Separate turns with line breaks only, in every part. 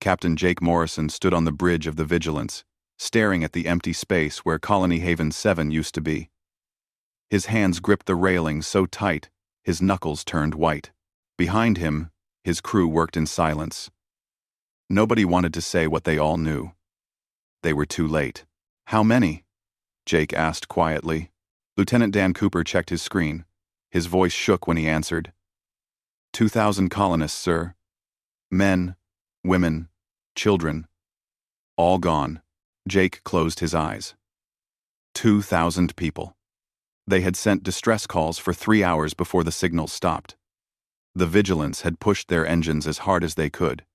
Captain Jake Morrison stood on the bridge of the Vigilance, staring at the empty space where Colony Haven 7 used to be. His hands gripped the railing so tight, his knuckles turned white. Behind him, his crew worked in silence. Nobody wanted to say what they all knew. They were too late. "How many?" Jake asked quietly. Lieutenant Dan Cooper checked his screen. His voice shook when he answered. 2,000 colonists, sir. Men, women, children. All gone. Jake closed his eyes. 2,000 people. They had sent distress calls for 3 hours before the signal stopped. The Vigilance had pushed their engines as hard as they could.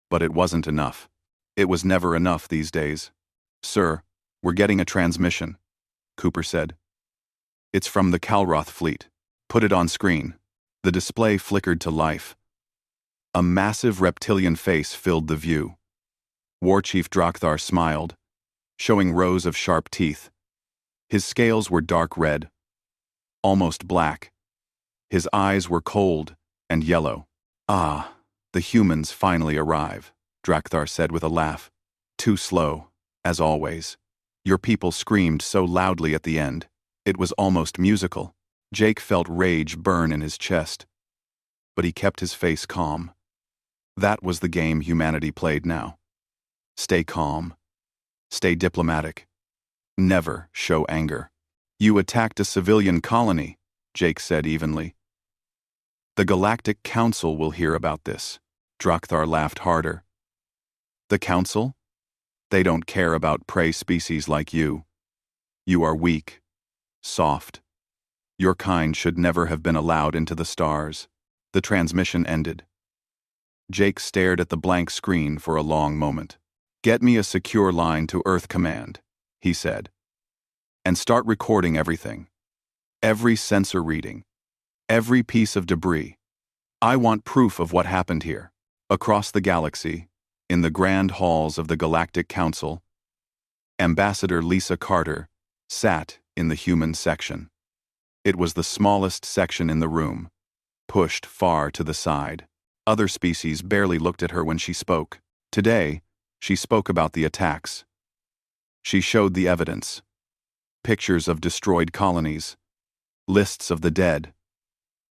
But it wasn't enough. It was never enough these days. "Sir, we're getting a transmission," Cooper said. "It's from the Calroth fleet. Put it on screen." The display flickered to life. A massive reptilian face filled the view. War Chief Drakthar smiled, showing rows of sharp teeth. His scales were dark red, almost black. His eyes were cold and yellow. "Ah, the humans finally arrive," Drakthar said with a laugh. "Too slow, as always. Your people screamed so loudly at the end. It was almost musical." Jake felt rage burn in his chest. But he kept his face calm. That was the game humanity played now. Stay calm. Stay diplomatic. Never show anger. "You attacked a civilian colony," Jake said evenly. "The Galactic Council will hear about this." Drakthar laughed harder. "The Council? They don't care about prey species like you. You are weak, soft. Your kind should never have been allowed into the stars." The transmission ended. Jake stared at the blank screen for a long moment. "Get me a secure line to Earth Command," he said. "And start recording everything. Every sensor reading. Every piece of debris. I want proof of what happened here. Across the galaxy, in the grand halls of the Galactic Council, Ambassador Lisa Carter sat in the human section. It was the smallest section in the room, pushed far to the side. Other species barely looked at her when she spoke. Today, she spoke about the attacks. She showed the evidence. Pictures of destroyed colonies, lists of the dead,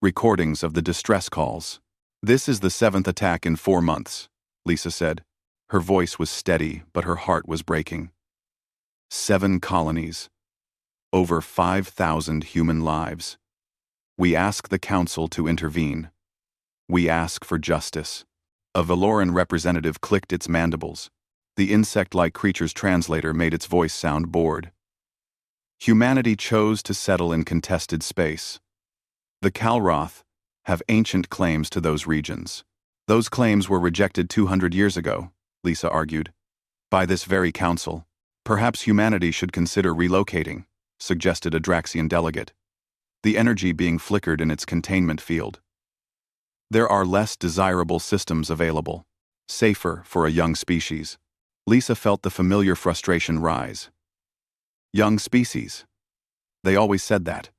recordings of the distress calls. "This is the 7th attack in 4 months," Lisa said. Her voice was steady, but her heart was breaking. 7 colonies. Over 5,000 human lives. We ask the Council to intervene. We ask for justice. A Valoran representative clicked its mandibles. The insect-like creature's translator made its voice sound bored. Humanity chose to settle in contested space. The Calroth have ancient claims to those regions. Those claims were rejected 200 years ago, Lisa argued. By this very council. Perhaps humanity should consider relocating, suggested a Draxian delegate. The energy being flickered in its containment field. There are less desirable systems available, safer for a young species. Lisa felt the familiar frustration rise. Young species. They always said that.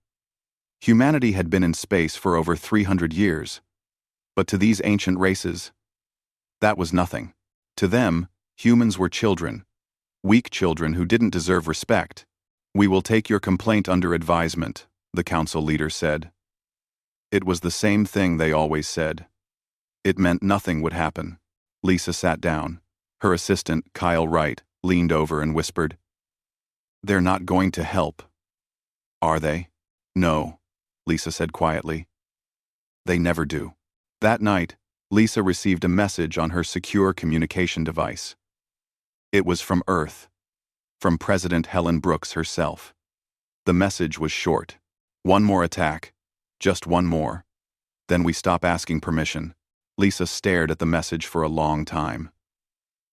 Humanity had been in space for over 300 years. But to these ancient races, that was nothing. To them, humans were children. Weak children who didn't deserve respect. "We will take your complaint under advisement," the council leader said. It was the same thing they always said. It meant nothing would happen. Lisa sat down. Her assistant, Kyle Wright, leaned over and whispered, "They're not going to help." "Are they?" "No," Lisa said quietly. "They never do." That night, Lisa received a message on her secure communication device. It was from Earth, from President Helen Brooks herself. The message was short. "One more attack. Just one more. Then we stop asking permission." Lisa stared at the message for a long time.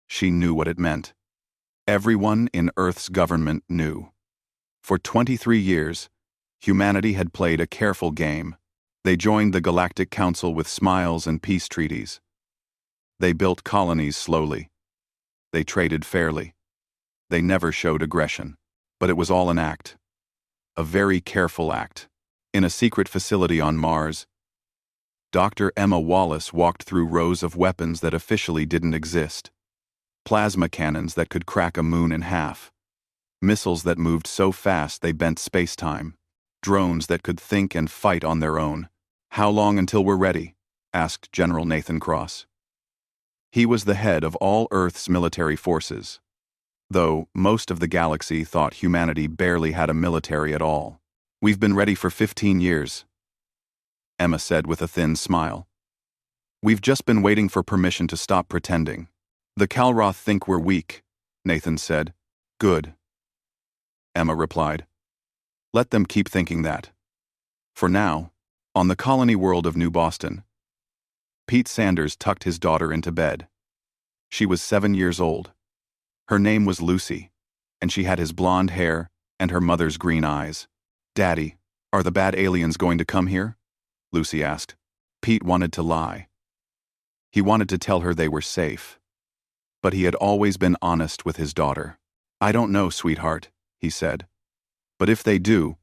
She knew what it meant. Everyone in Earth's government knew. For 23 years, humanity had played a careful game. They joined the Galactic Council with smiles and peace treaties. They built colonies slowly. They traded fairly. They never showed aggression. But it was all an act. A very careful act. In a secret facility on Mars, Dr. Emma Wallace walked through rows of weapons that officially didn't exist. Plasma cannons that could crack a moon in half. Missiles that moved so fast they bent space-time. Drones that could think and fight on their own. "How long until we're ready?" asked General Nathan Cross. He was the head of all Earth's military forces, though most of the galaxy thought humanity barely had a military at all. "We've been ready for 15 years, Emma said with a thin smile. "We've just been waiting for permission to stop pretending." "The Kalroth think we're weak," Nathan said. "Good," Emma replied. "Let them keep thinking that." For now, on the colony world of New Boston, Pete Sanders tucked his daughter into bed. She was 7 years old. Her name was Lucy, and she had his blonde hair and her mother's green eyes. "Daddy, are the bad aliens going to come here?" Lucy asked. Pete wanted to lie. He wanted to tell her they were safe. But he had always been honest with his daughter. "I don't know, sweetheart," he said. "But if they do,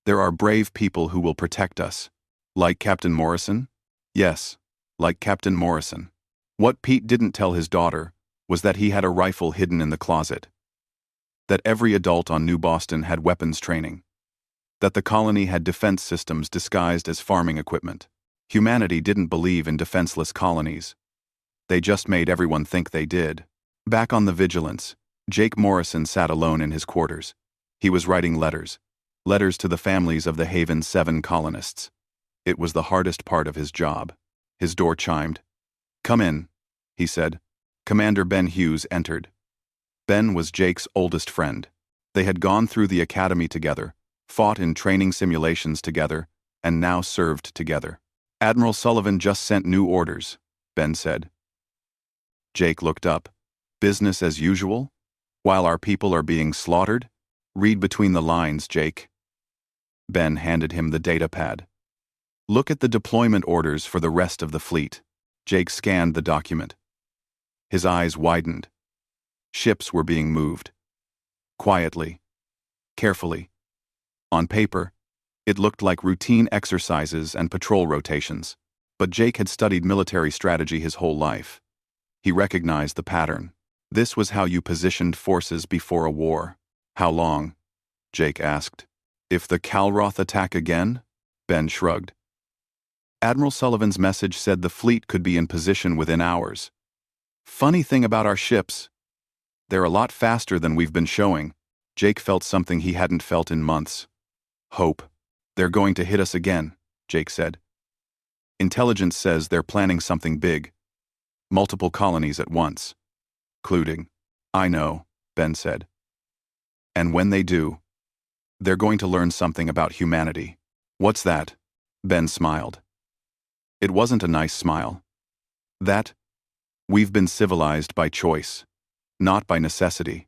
there are brave people who will protect us." "Like Captain Morrison?" "Yes, like Captain Morrison." What Pete didn't tell his daughter was that he had a rifle hidden in the closet. That every adult on New Boston had weapons training. That the colony had defense systems disguised as farming equipment. Humanity didn't believe in defenseless colonies. They just made everyone think they did. Back on the Vigilance, Jake Morrison sat alone in his quarters. He was writing letters. Letters to the families of the Haven's 7 colonists. It was the hardest part of his job. His door chimed. "Come in," he said. Commander Ben Hughes entered. Ben was Jake's oldest friend. They had gone through the academy together, fought in training simulations together, and now served together. "Admiral Sullivan just sent new orders," Ben said. Jake looked up. "Business as usual? While our people are being slaughtered? Read between the lines, Jake." Ben handed him the data pad. "Look at the deployment orders for the rest of the fleet." Jake scanned the document. His eyes widened. Ships were being moved. Quietly. Carefully. On paper, it looked like routine exercises and patrol rotations. But Jake had studied military strategy his whole life. He recognized the pattern. This was how you positioned forces before a war. "How long?" Jake asked. "If the Kalroth attack again?" Ben shrugged. "Admiral Sullivan's message said the fleet could be in position within hours. Funny thing about our ships, they're a lot faster than we've been showing." Jake felt something he hadn't felt in months. "Hope. They're going to hit us again," Jake said. "Intelligence says they're planning something big. Multiple colonies at once. Including." "I know," Ben said. "And when they do, they're going to learn something about humanity." "What's that?" Ben smiled. It wasn't a nice smile. "That we've been civilized by choice, not by necessity.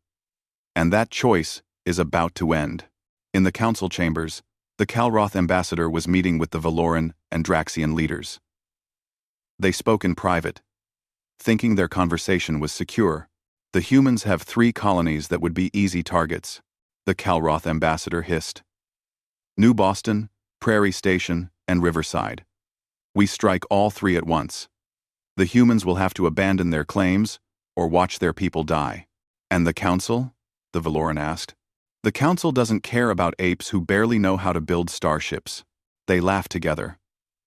And that choice is about to end." In the council chambers, the Kalroth ambassador was meeting with the Valoran and Draxian leaders. They spoke in private, thinking their conversation was secure. "The humans have 3 colonies that would be easy targets," the Kalroth ambassador hissed. "New Boston, Prairie Station, and Riverside. We strike all 3 at once. The humans will have to abandon their claims or watch their people die." "And the council?" the Valoran asked. "The council doesn't care about apes who barely know how to build starships." They laughed together.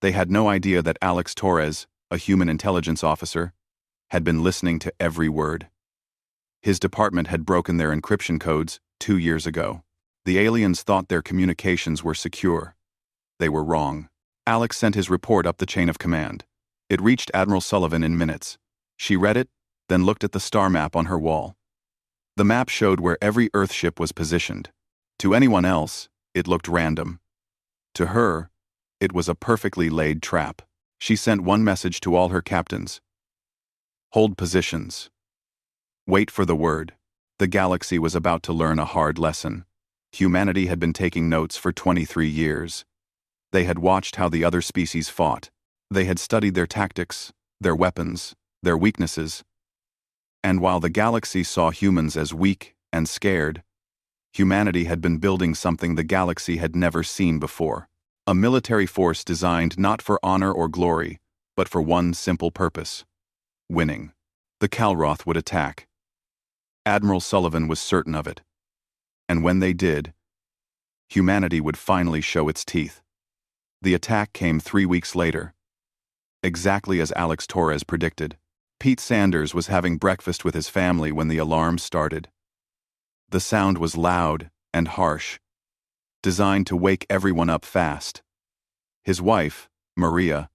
They had no idea that Alex Torres, a human intelligence officer, had been listening to every word. His department had broken their encryption codes 2 years ago. The aliens thought their communications were secure. They were wrong. Alex sent his report up the chain of command. It reached Admiral Sullivan in minutes. She read it, then looked at the star map on her wall. The map showed where every Earthship was positioned. To anyone else, it looked random. To her, it was a perfectly laid trap. She sent one message to all her captains. "Hold positions. Wait for the word." The galaxy was about to learn a hard lesson. Humanity had been taking notes for 23 years. They had watched how the other species fought. They had studied their tactics, their weapons, their weaknesses. And while the galaxy saw humans as weak and scared, humanity had been building something the galaxy had never seen before. A military force designed not for honor or glory, but for one simple purpose: winning. The Calroth would attack. Admiral Sullivan was certain of it. And when they did, humanity would finally show its teeth. The attack came 3 weeks later. Exactly as Alex Torres predicted, Pete Sanders was having breakfast with his family when the alarm started. The sound was loud and harsh, designed to wake everyone up fast. His wife, Maria,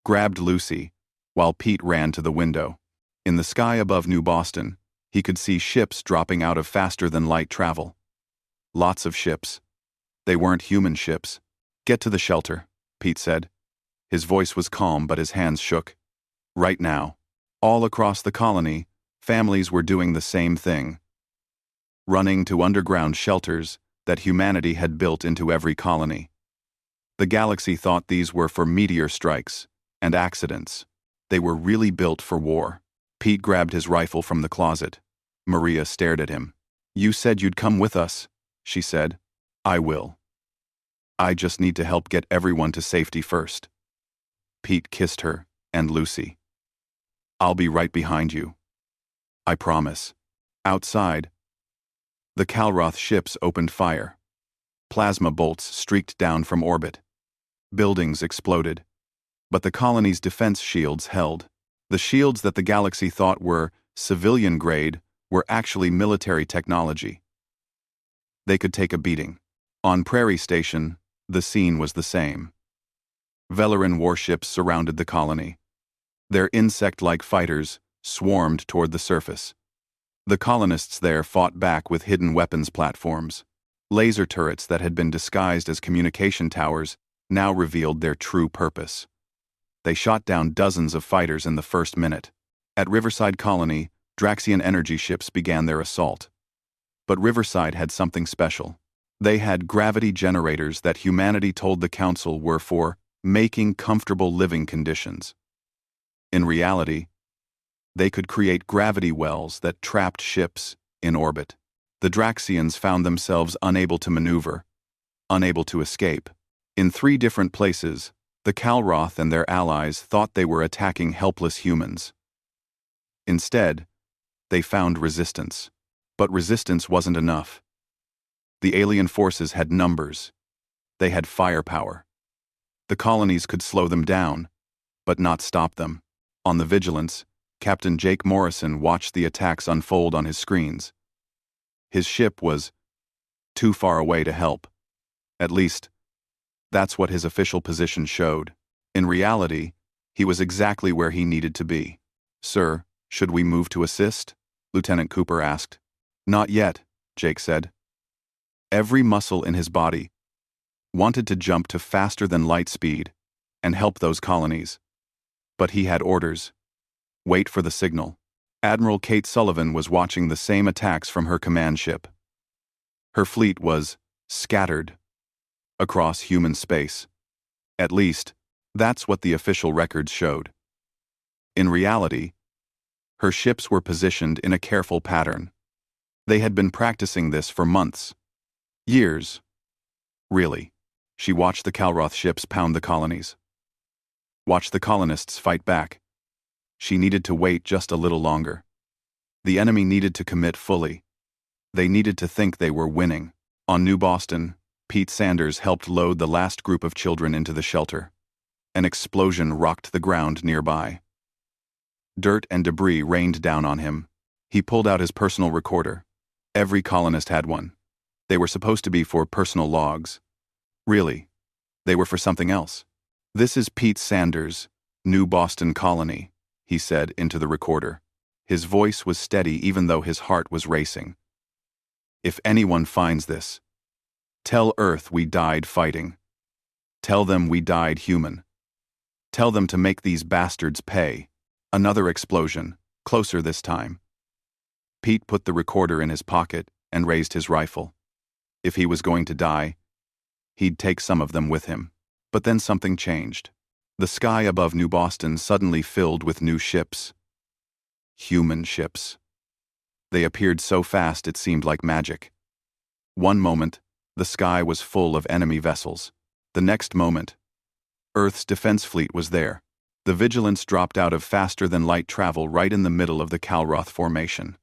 grabbed Lucy, while Pete ran to the window. In the sky above New Boston, he could see ships dropping out of faster-than-light travel. Lots of ships. They weren't human ships. "Get to the shelter," Pete said. His voice was calm, but his hands shook. Right now, all across the colony, families were doing the same thing. Running to underground shelters that humanity had built into every colony. The galaxy thought these were for meteor strikes and accidents. They were really built for war. Pete grabbed his rifle from the closet. Maria stared at him. "You said you'd come with us," she said. "I will. I just need to help get everyone to safety first." Pete kissed her and Lucy. "I'll be right behind you. I promise." Outside, the Calroth ships opened fire. Plasma bolts streaked down from orbit. Buildings exploded. But the colony's defense shields held. The shields that the galaxy thought were civilian grade were actually military technology. They could take a beating. On Prairie Station, the scene was the same. Velaran warships surrounded the colony. Their insect-like fighters swarmed toward the surface. The colonists there fought back with hidden weapons platforms. Laser turrets that had been disguised as communication towers now revealed their true purpose. They shot down dozens of fighters in the first minute. At Riverside Colony, Draxian energy ships began their assault. But Riverside had something special. They had gravity generators that humanity told the Council were for making comfortable living conditions. In reality, they could create gravity wells that trapped ships in orbit. The Draxians found themselves unable to maneuver, unable to escape. In 3 different places, the Calroth and their allies thought they were attacking helpless humans. Instead, they found resistance. But resistance wasn't enough. The alien forces had numbers. They had firepower. The colonies could slow them down, but not stop them. On the Vigilance, Captain Jake Morrison watched the attacks unfold on his screens. His ship was too far away to help. At least, that's what his official position showed. In reality, he was exactly where he needed to be. "Sir, should we move to assist?" Lieutenant Cooper asked. "Not yet," Jake said. Every muscle in his body wanted to jump to faster-than-light speed and help those colonies. But he had orders. Wait for the signal. Admiral Kate Sullivan was watching the same attacks from her command ship. Her fleet was scattered across human space. At least, that's what the official records showed. In reality, her ships were positioned in a careful pattern. They had been practicing this for months. Years. Really. She watched the Calroth ships pound the colonies. Watched the colonists fight back. She needed to wait just a little longer. The enemy needed to commit fully. They needed to think they were winning. On New Boston, Pete Sanders helped load the last group of children into the shelter. An explosion rocked the ground nearby. Dirt and debris rained down on him. He pulled out his personal recorder. Every colonist had one. They were supposed to be for personal logs. Really, they were for something else. "This is Pete Sanders, New Boston Colony," he said into the recorder. His voice was steady even though his heart was racing. "If anyone finds this, tell Earth we died fighting. Tell them we died human. Tell them to make these bastards pay." Another explosion, closer this time. Pete put the recorder in his pocket and raised his rifle. If he was going to die, he'd take some of them with him. But then something changed. The sky above New Boston suddenly filled with new ships. Human ships. They appeared so fast it seemed like magic. One moment, the sky was full of enemy vessels. The next moment, Earth's defense fleet was there. The Vigilance dropped out of faster-than-light travel right in the middle of the Calroth formation.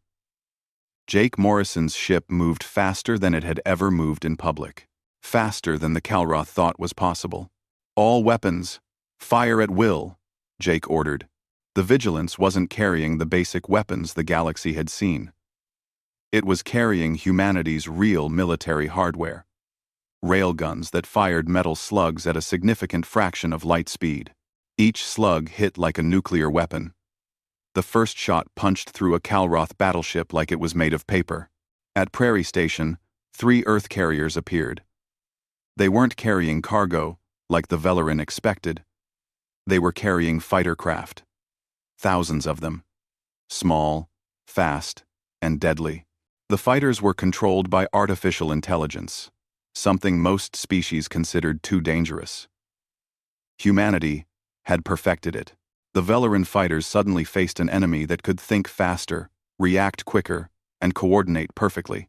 Jake Morrison's ship moved faster than it had ever moved in public. Faster than the Calroth thought was possible. "All weapons! Fire at will!" Jake ordered. The Vigilance wasn't carrying the basic weapons the galaxy had seen. It was carrying humanity's real military hardware. Railguns that fired metal slugs at a significant fraction of light speed. Each slug hit like a nuclear weapon. The first shot punched through a Calroth battleship like it was made of paper. At Prairie Station, 3 Earth carriers appeared. They weren't carrying cargo, like the Velarin expected. They were carrying fighter craft. Thousands of them. Small, fast, and deadly. The fighters were controlled by artificial intelligence, something most species considered too dangerous. Humanity had perfected it. The Velarin fighters suddenly faced an enemy that could think faster, react quicker, and coordinate perfectly.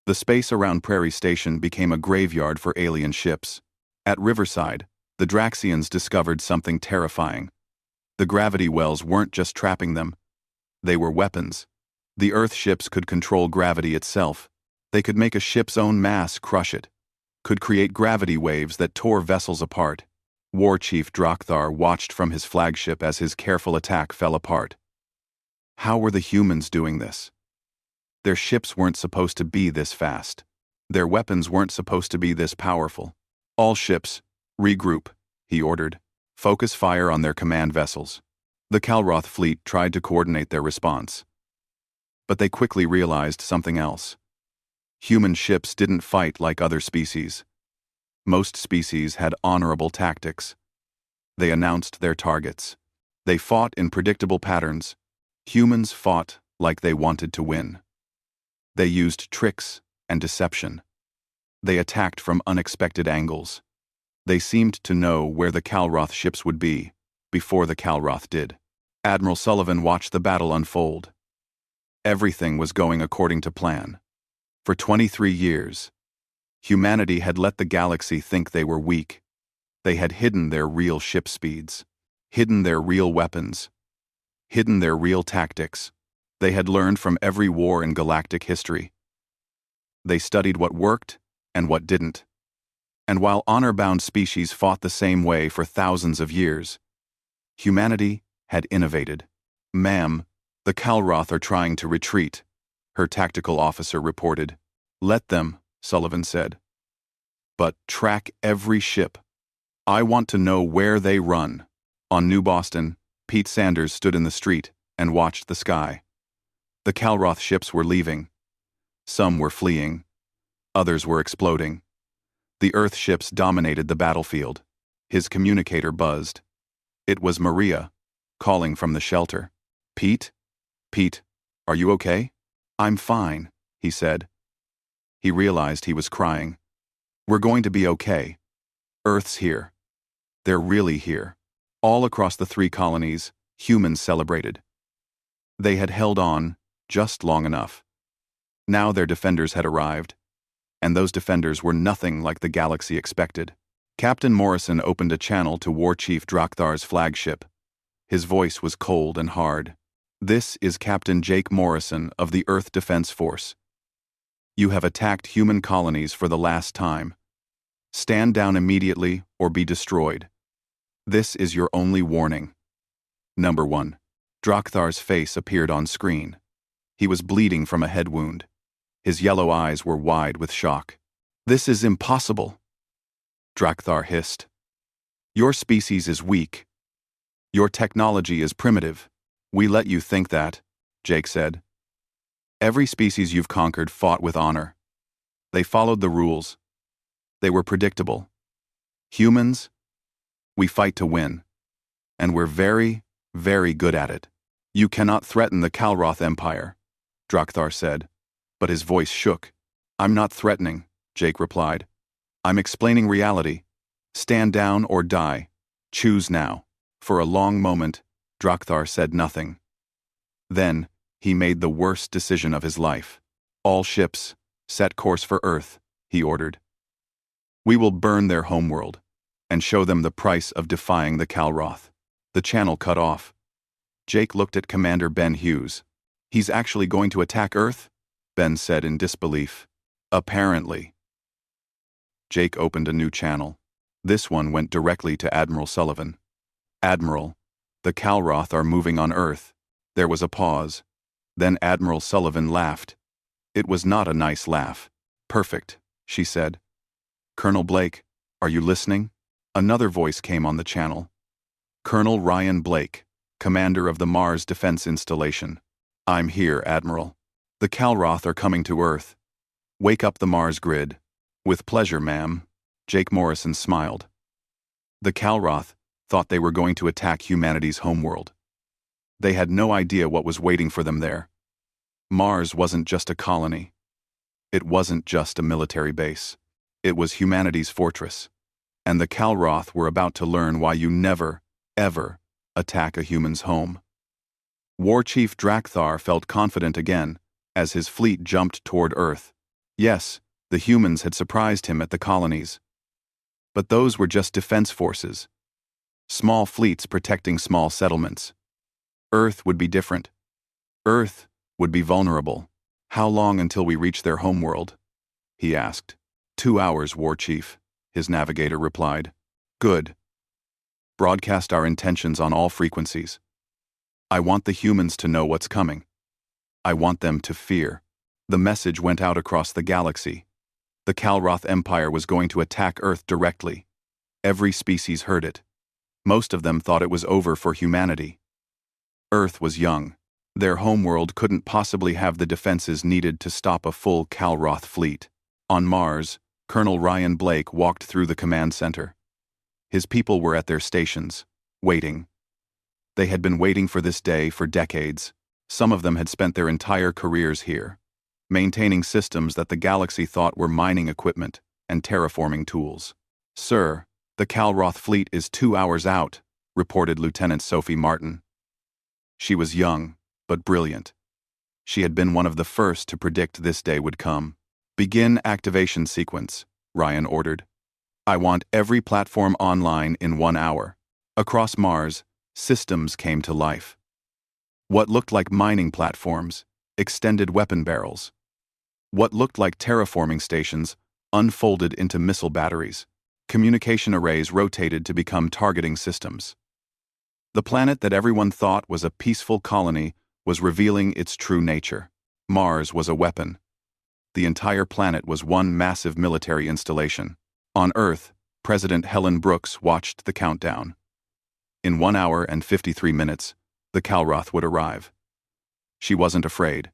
The space around Prairie Station became a graveyard for alien ships. At Riverside, the Draxians discovered something terrifying. The gravity wells weren't just trapping them. They were weapons. The Earth ships could control gravity itself. They could make a ship's own mass crush it. Could create gravity waves that tore vessels apart. War Chief Drakthar watched from his flagship as his careful attack fell apart. How were the humans doing this? Their ships weren't supposed to be this fast. Their weapons weren't supposed to be this powerful. "All ships, regroup," he ordered. "Focus fire on their command vessels." The Calroth fleet tried to coordinate their response. But they quickly realized something else. Human ships didn't fight like other species. Most species had honorable tactics. They announced their targets. They fought in predictable patterns. Humans fought like they wanted to win. They used tricks and deception. They attacked from unexpected angles. They seemed to know where the Calroth ships would be, before the Calroth did. Admiral Sullivan watched the battle unfold. Everything was going according to plan. For 23 years, humanity had let the galaxy think they were weak. They had hidden their real ship speeds, hidden their real weapons, hidden their real tactics. They had learned from every war in galactic history. They studied what worked and what didn't. And while honor-bound species fought the same way for thousands of years, humanity had innovated. "Ma'am, the Calroth are trying to retreat," her tactical officer reported. "Let them," Sullivan said. "But track every ship. I want to know where they run." On New Boston, Pete Sanders stood in the street and watched the sky. The Calroth ships were leaving. Some were fleeing. Others were exploding. The Earth ships dominated the battlefield. His communicator buzzed. It was Maria, calling from the shelter. "Pete? Pete, are you okay?" "I'm fine," he said. He realized he was crying. "We're going to be okay. Earth's here. They're really here." All across the 3 colonies, humans celebrated. They had held on just long enough. Now their defenders had arrived, and those defenders were nothing like the galaxy expected. Captain Morrison opened a channel to War Chief Drakthar's flagship. His voice was cold and hard. "This is Captain Jake Morrison of the Earth Defense Force. You have attacked human colonies for the last time. Stand down immediately or be destroyed. This is your only warning." Number 1. Drakthar's face appeared on screen. He was bleeding from a head wound. His yellow eyes were wide with shock. "This is impossible," Drakthar hissed. "Your species is weak. Your technology is primitive. We let you think that," Jake said. "Every species you've conquered fought with honor. They followed the rules. They were predictable. Humans, we fight to win. And we're very, very good at it. You cannot threaten the Calroth Empire," Drakthar said, but his voice shook. "I'm not threatening," Jake replied. "I'm explaining reality. Stand down or die. Choose now." For a long moment, Drakthar said nothing. Then, he made the worst decision of his life. "All ships, set course for Earth," he ordered. "We will burn their homeworld and show them the price of defying the Calroth." The channel cut off. Jake looked at Commander Ben Hughes. "He's actually going to attack Earth?" Ben said in disbelief. "Apparently." Jake opened a new channel. This one went directly to Admiral Sullivan. "Admiral, the Calroth are moving on Earth." There was a pause. Then Admiral Sullivan laughed. It was not a nice laugh. "Perfect," she said. "Colonel Blake, are you listening?" Another voice came on the channel. "Colonel Ryan Blake, commander of the Mars Defense Installation. I'm here, Admiral. The Calroth are coming to Earth. Wake up the Mars grid." "With pleasure, ma'am." Jake Morrison smiled. The Calroth thought they were going to attack humanity's homeworld. They had no idea what was waiting for them there. Mars wasn't just a colony. It wasn't just a military base. It was humanity's fortress. And the Calroth were about to learn why you never, ever attack a human's home. War Chief Drakthar felt confident again as his fleet jumped toward Earth. Yes, the humans had surprised him at the colonies. But those were just defense forces. Small fleets protecting small settlements. Earth would be different. Earth would be vulnerable. "How long until we reach their homeworld?" he asked. 2 hours, War Chief, his navigator replied. "Good. Broadcast our intentions on all frequencies. I want the humans to know what's coming. I want them to fear." The message went out across the galaxy. The Calroth Empire was going to attack Earth directly. Every species heard it. Most of them thought it was over for humanity. Earth was young. Their homeworld couldn't possibly have the defenses needed to stop a full Calroth fleet. On Mars, Colonel Ryan Blake walked through the command center. His people were at their stations, waiting. They had been waiting for this day for decades. Some of them had spent their entire careers here, maintaining systems that the galaxy thought were mining equipment and terraforming tools. "Sir, the Calroth fleet is 2 hours out," reported Lieutenant Sophie Martin. She was young, but brilliant. She had been one of the first to predict this day would come. "Begin activation sequence," Ryan ordered. "I want every platform online in 1 hour." Across Mars, systems came to life. What looked like mining platforms extended weapon barrels. What looked like terraforming stations unfolded into missile batteries. Communication arrays rotated to become targeting systems. The planet that everyone thought was a peaceful colony was revealing its true nature. Mars was a weapon. The entire planet was one massive military installation. On Earth, President Helen Brooks watched the countdown. In 1 hour and 53 minutes, the Calroth would arrive. She wasn't afraid.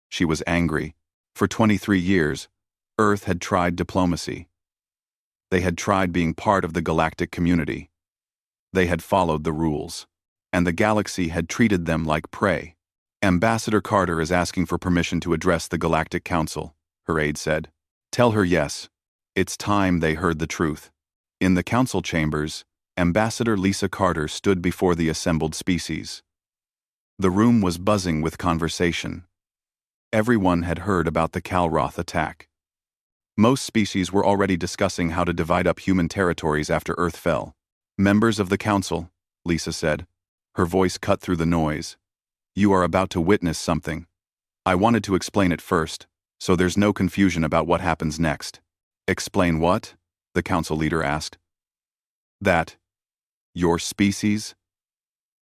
She was angry. For 23 years, Earth had tried diplomacy. They had tried being part of the galactic community. They had followed the rules, and the galaxy had treated them like prey. "Ambassador Carter is asking for permission to address the Galactic Council," her aide said. "Tell her yes. It's time they heard the truth." In the council chambers, Ambassador Lisa Carter stood before the assembled species. The room was buzzing with conversation. Everyone had heard about the Calroth attack. Most species were already discussing how to divide up human territories after Earth fell. "Members of the Council," Lisa said. Her voice cut through the noise. "You are about to witness something. I wanted to explain it first, so there's no confusion about what happens next." "Explain what?" the council leader asked. "That your species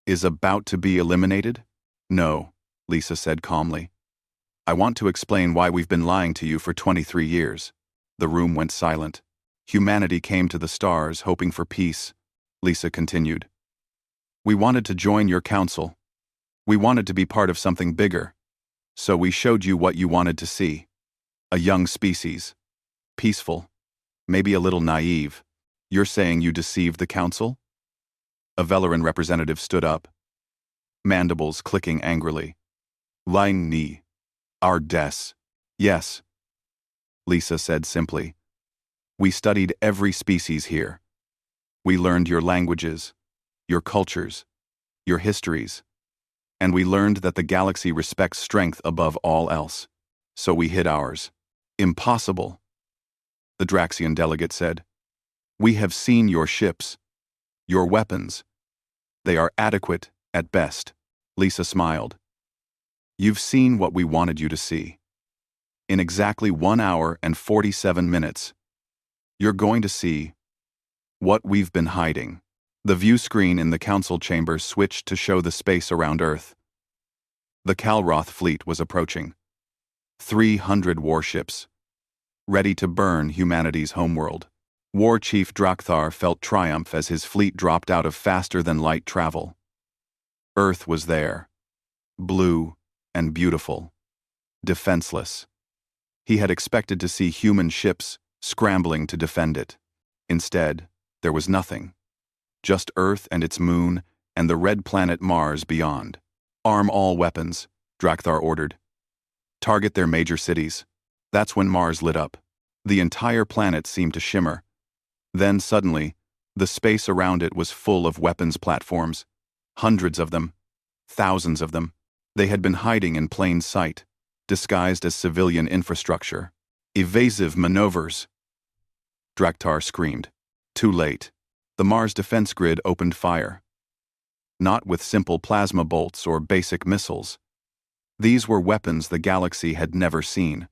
is about to be eliminated?" "No," Lisa said calmly. "I want to explain why we've been lying to you for 23 years. The room went silent. "Humanity came to the stars hoping for peace," Lisa continued. "We wanted to join your council. We wanted to be part of something bigger. So we showed you what you wanted to see. A young species. Peaceful. Maybe a little naive. You're saying you deceived the council?" A Velaran representative stood up, mandibles clicking angrily. "Lying ni. Our des." "Yes," Lisa said simply. "We studied every species here. We learned your languages, your cultures, your histories, and we learned that the galaxy respects strength above all else. So we hid ours." "Impossible," the Draxian delegate said. "We have seen your ships, your weapons, They are adequate, at best. Lisa smiled. You've seen what we wanted you to see. In exactly 1 hour and 47 minutes, you're going to see what we've been hiding. The view screen in the council chamber switched to show the space around Earth. The Calroth fleet was approaching. 300 warships, ready to burn humanity's homeworld. War Chief Drakthar felt triumph as his fleet dropped out of faster-than-light travel. Earth was there, blue and beautiful, defenseless. He had expected to see human ships scrambling to defend it. Instead, there was nothing. Just Earth and its moon and the red planet Mars beyond. Arm all weapons, Drakthar ordered. Target their major cities. That's when Mars lit up. The entire planet seemed to shimmer. Then suddenly, the space around it was full of weapons platforms. Hundreds of them. Thousands of them. They had been hiding in plain sight, disguised as civilian infrastructure. Evasive maneuvers. Drakthar screamed. Too late. The Mars defense grid opened fire. Not with simple plasma bolts or basic missiles. These were weapons the galaxy had never seen.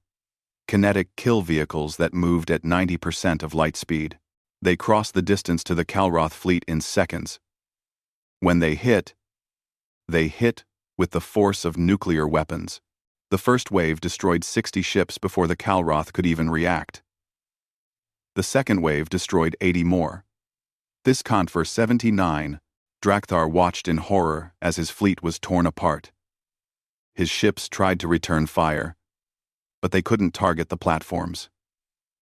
Kinetic kill vehicles that moved at 90% of light speed. They crossed the distance to the Calroth fleet in seconds. When they hit with the force of nuclear weapons. The first wave destroyed 60 ships before the Calroth could even react. The second wave destroyed 80 more. This count for 79, Drakthar watched in horror as his fleet was torn apart. His ships tried to return fire, but they couldn't target the platforms.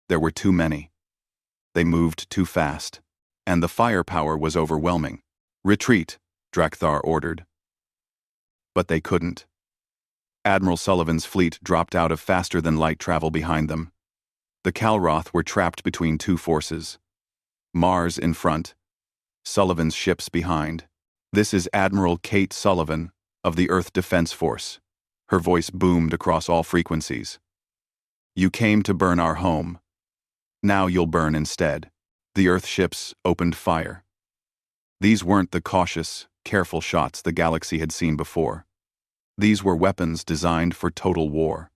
There were too many. They moved too fast, and the firepower was overwhelming. Retreat, Drakthar ordered. But they couldn't. Admiral Sullivan's fleet dropped out of faster-than-light travel behind them. The Calroth were trapped between two forces. Mars in front, Sullivan's ships behind. This is Admiral Kate Sullivan of the Earth Defense Force. Her voice boomed across all frequencies. You came to burn our home. Now you'll burn instead. The Earth ships opened fire. These weren't the cautious, careful shots the galaxy had seen before. These were weapons designed for total war.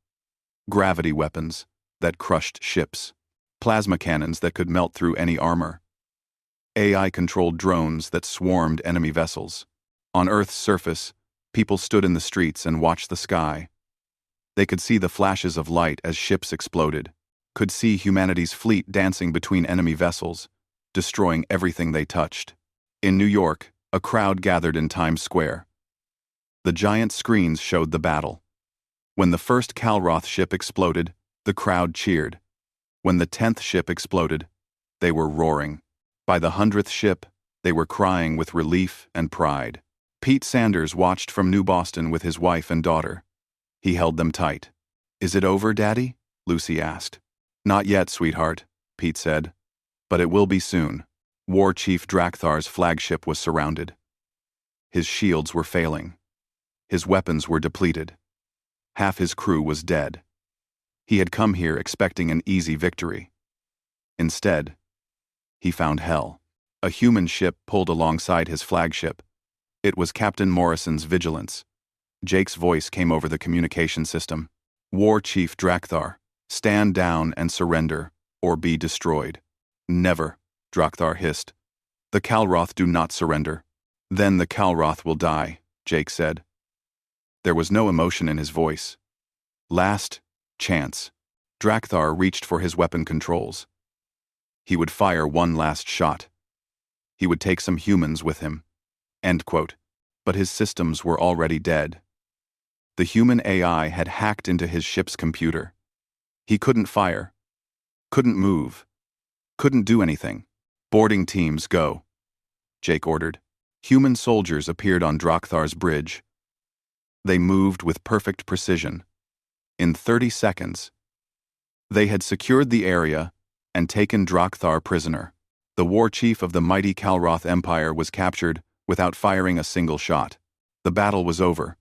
Gravity weapons that crushed ships. Plasma cannons that could melt through any armor. AI-controlled drones that swarmed enemy vessels. On Earth's surface, people stood in the streets and watched the sky. They could see the flashes of light as ships exploded, could see humanity's fleet dancing between enemy vessels, destroying everything they touched. In New York, a crowd gathered in Times Square. The giant screens showed the battle. When the first Calroth ship exploded, the crowd cheered. When the 10th ship exploded, they were roaring. By the 100th ship, they were crying with relief and pride. Pete Sanders watched from New Boston with his wife and daughter. He held them tight. Is it over, Daddy? Lucy asked. Not yet, sweetheart, Pete said. But it will be soon. War Chief Drakthar's flagship was surrounded. His shields were failing. His weapons were depleted. Half his crew was dead. He had come here expecting an easy victory. Instead, he found hell. A human ship pulled alongside his flagship. It was Captain Morrison's Vigilance. Jake's voice came over the communication system. War Chief Drakthar, stand down and surrender, or be destroyed. Never, Drakthar hissed. The Calroth do not surrender. Then the Calroth will die, Jake said. There was no emotion in his voice. Last chance. Drakthar reached for his weapon controls. He would fire one last shot. He would take some humans with him. End quote. But his systems were already dead. The human AI had hacked into his ship's computer. He couldn't fire. Couldn't move. Couldn't do anything. Boarding teams, go, Jake ordered. Human soldiers appeared on Drakthar's bridge. They moved with perfect precision. In 30 seconds, they had secured the area and taken Drakthar prisoner. The war chief of the mighty Calroth Empire was captured without firing a single shot. The battle was over.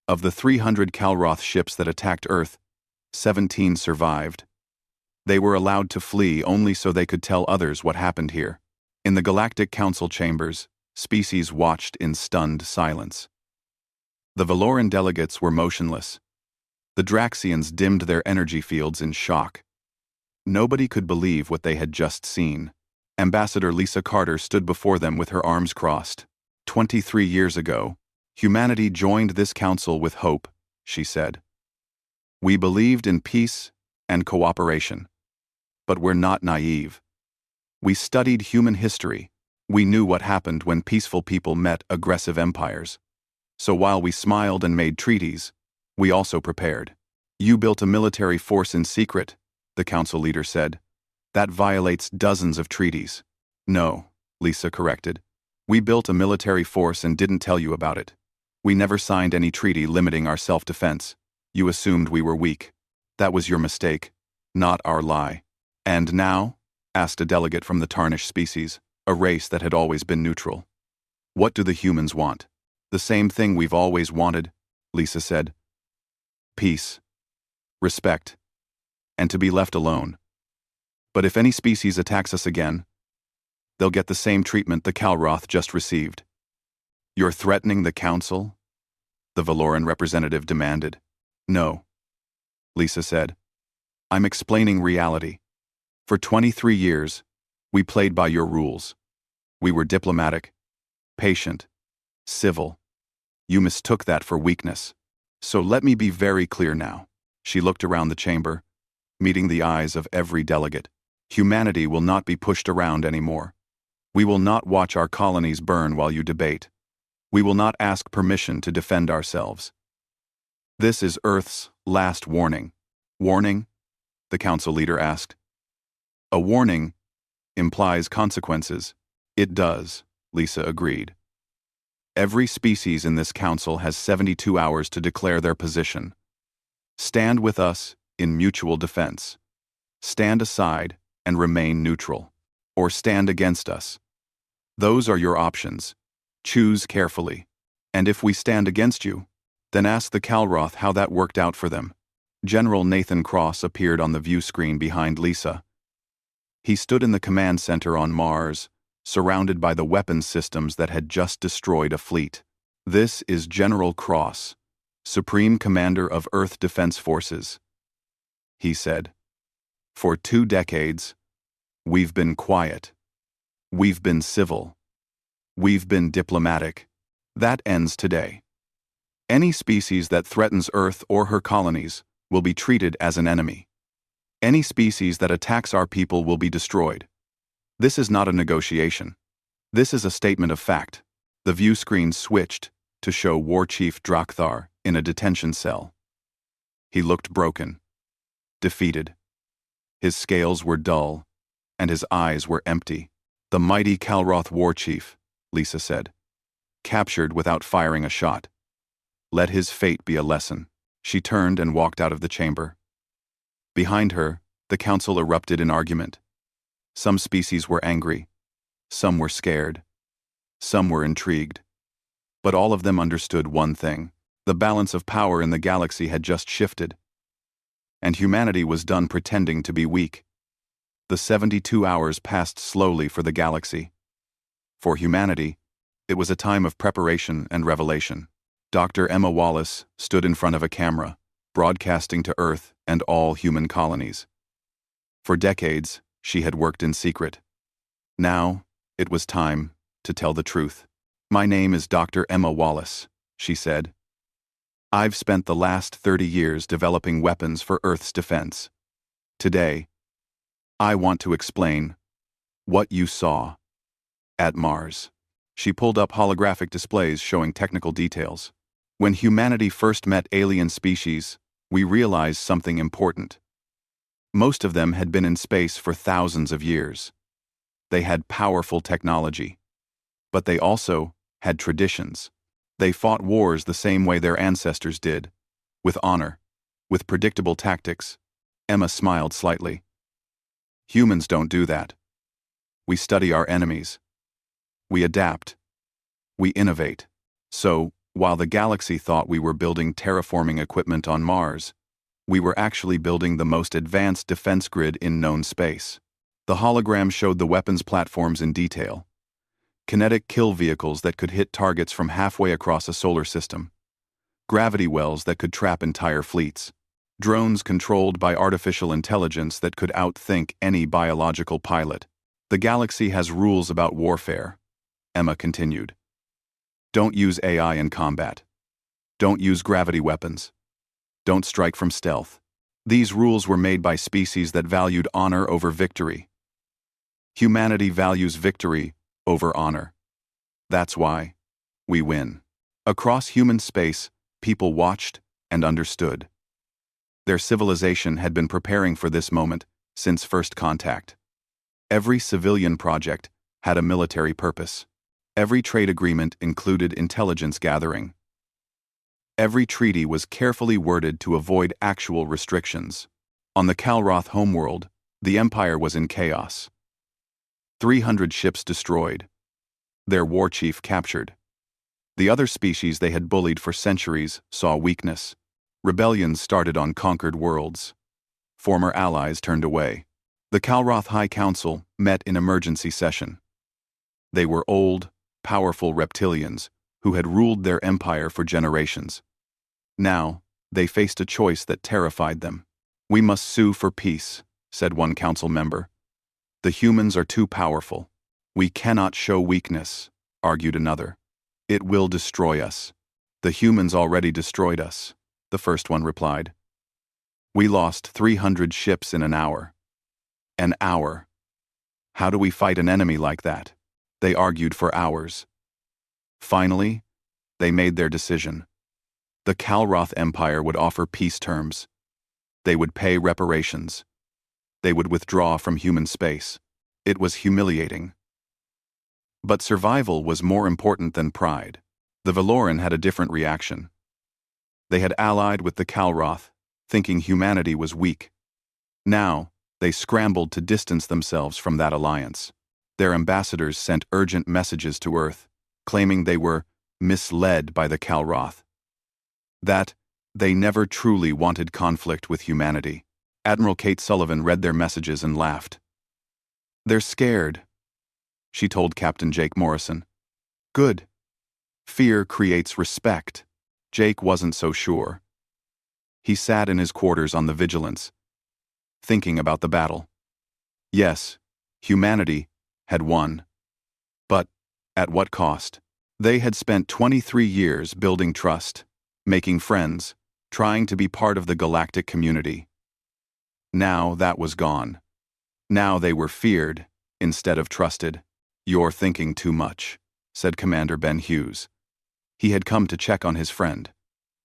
Of the 300 Calroth ships that attacked Earth, 17 survived. They were allowed to flee only so they could tell others what happened here. In the Galactic Council chambers, Species watched in stunned silence. The Valoran delegates were motionless. The Draxians dimmed their energy fields in shock. Nobody could believe what they had just seen. Ambassador Lisa Carter stood before them with her arms crossed. 23 years ago, humanity joined this council with hope, she said. We believed in peace and cooperation. But we're not naive. We studied human history. We knew what happened when peaceful people met aggressive empires. So while we smiled and made treaties, we also prepared. You built a military force in secret, the council leader said. That violates dozens of treaties. No, Lisa corrected. We built a military force and didn't tell you about it. We never signed any treaty limiting our self-defense. You assumed we were weak. That was your mistake, not our lie. And now? Asked a delegate from the Tarnished species, a race that had always been neutral. What do the humans want? The same thing we've always wanted, Lisa said. Peace, respect, and to be left alone. But if any species attacks us again, they'll get the same treatment the Kalroth just received. You're threatening the council? The Valoran representative demanded. No, Lisa said. I'm explaining reality. For 23 years, we played by your rules. We were diplomatic, patient, civil. You mistook that for weakness. So let me be very clear now. She looked around the chamber, meeting the eyes of every delegate. Humanity will not be pushed around anymore. We will not watch our colonies burn while you debate. We will not ask permission to defend ourselves. This is Earth's last warning. Warning? The council leader asked. A warning implies consequences. It does, Lisa agreed. Every species in this council has 72 hours to declare their position. Stand with us in mutual defense. Stand aside and remain neutral. Or stand against us. Those are your options. Choose carefully. And if we stand against you, then ask the Kalroth how that worked out for them. General Nathan Cross appeared on the view screen behind Lisa. He stood in the command center on Mars, surrounded by the weapons systems that had just destroyed a fleet. This is General Cross, Supreme Commander of Earth Defense Forces, he said. For 2 decades, we've been quiet. We've been civil. We've been diplomatic. That ends today. Any species that threatens Earth or her colonies will be treated as an enemy. Any species that attacks our people will be destroyed. This is not a negotiation. This is a statement of fact. The view screen switched to show War Chief Drakthar in a detention cell. He looked broken, defeated. His scales were dull, and his eyes were empty. The mighty Kalroth War Chief, Lisa said, captured without firing a shot. Let his fate be a lesson. She turned and walked out of the chamber. Behind her, the council erupted in argument. Some species were angry. Some were scared. Some were intrigued. But all of them understood one thing. The balance of power in the galaxy had just shifted. And humanity was done pretending to be weak. The 72 hours passed slowly for the galaxy. For humanity, it was a time of preparation and revelation. Dr. Emma Wallace stood in front of a camera, broadcasting to Earth and all human colonies. For decades, she had worked in secret. Now, it was time to tell the truth. My name is Dr. Emma Wallace, she said. I've spent the last 30 years developing weapons for Earth's defense. Today, I want to explain what you saw at Mars. She pulled up holographic displays showing technical details. When humanity first met alien species, we realized something important. Most of them had been in space for thousands of years. They had powerful technology. But they also had traditions. They fought wars the same way their ancestors did, with honor, with predictable tactics. Emma smiled slightly. Humans don't do that. We study our enemies. We adapt. We innovate. So, while the galaxy thought we were building terraforming equipment on Mars, we were actually building the most advanced defense grid in known space. The hologram showed the weapons platforms in detail. kinetic kill vehicles that could hit targets from halfway across a solar system, gravity wells that could trap entire fleets, drones controlled by artificial intelligence that could outthink any biological pilot. The galaxy has rules about warfare, Emma continued. Don't use AI in combat. Don't use gravity weapons. Don't strike from stealth. These rules were made by species that valued honor over victory. Humanity values victory over honor. That's why we win. Across human space, people watched and understood. Their civilization had been preparing for this moment since first contact. Every civilian project had a military purpose. Every trade agreement included intelligence gathering. Every treaty was carefully worded to avoid actual restrictions. On the Calroth homeworld, the Empire was in chaos. 300 ships destroyed. Their war chief captured. The other species they had bullied for centuries saw weakness. Rebellions started on conquered worlds. Former allies turned away. The Calroth High Council met in emergency session. They were old, powerful reptilians who had ruled their empire for generations. Now, they faced a choice that terrified them. We must sue for peace, said one council member. The humans are too powerful. We cannot show weakness, argued another. It will destroy us. The humans already destroyed us, the first one replied. We lost 300 ships in an hour. An hour. How do we fight an enemy like that? They argued for hours. Finally, they made their decision. The Calroth Empire would offer peace terms. They would pay reparations. They would withdraw from human space. It was humiliating. But survival was more important than pride. The Valoran had a different reaction. They had allied with the Calroth, thinking humanity was weak. Now, they scrambled to distance themselves from that alliance. Their ambassadors sent urgent messages to Earth, claiming they were misled by the Calroth. That they never truly wanted conflict with humanity. Admiral Kate Sullivan read their messages and laughed. They're scared, she told Captain Jake Morrison. Good. Fear creates respect. Jake wasn't so sure. He sat in his quarters on the Vigilance, thinking about the battle. Yes, humanity had won. But at what cost? They had spent 23 years building trust, making friends, trying to be part of the galactic community. Now that was gone. Now they were feared instead of trusted. You're thinking too much, said Commander Ben Hughes. He had come to check on his friend.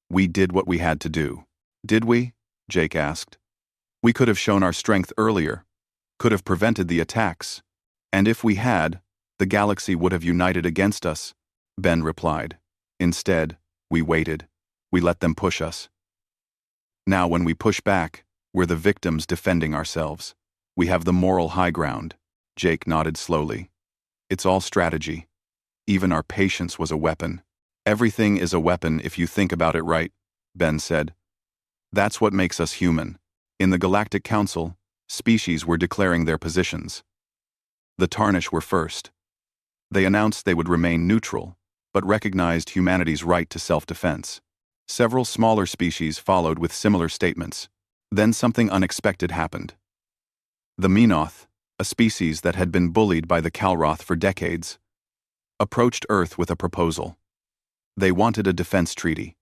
We did what we had to do. Did we? Jake asked. We could have shown our strength earlier, could have prevented the attacks. And if we had, the galaxy would have united against us, Ben replied. Instead, we waited. We let them push us. Now when we push back, we're the victims defending ourselves. We have the moral high ground. Jake nodded slowly. It's all strategy. Even our patience was a weapon. Everything is a weapon if you think about it right, Ben said. That's what makes us human. In the Galactic Council, species were declaring their positions. The Tarnish were first. They announced they would remain neutral, but recognized humanity's right to self-defense. Several smaller species followed with similar statements. Then something unexpected happened. The Menoth, a species that had been bullied by the Calroth for decades, approached Earth with a proposal. They wanted a defense treaty.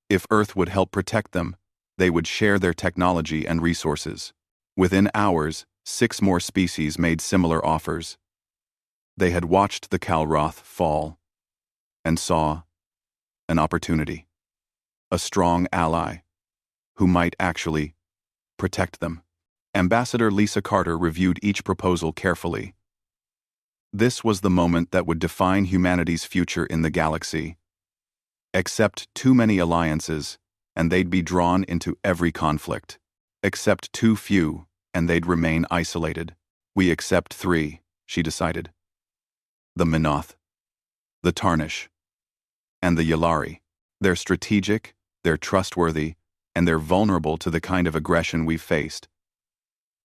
If Earth would help protect them, they would share their technology and resources. Within hours, 6 more species made similar offers. They had watched the Calroth fall and saw an opportunity. A strong ally who might actually protect them. Ambassador Lisa Carter reviewed each proposal carefully. This was the moment that would define humanity's future in the galaxy. Accept too many alliances, and they'd be drawn into every conflict. Accept too few, and they'd remain isolated. We accept 3, she decided. The Menoth, the Tarnish, and the Yalari. They're strategic, they're trustworthy, and they're vulnerable to the kind of aggression we've faced.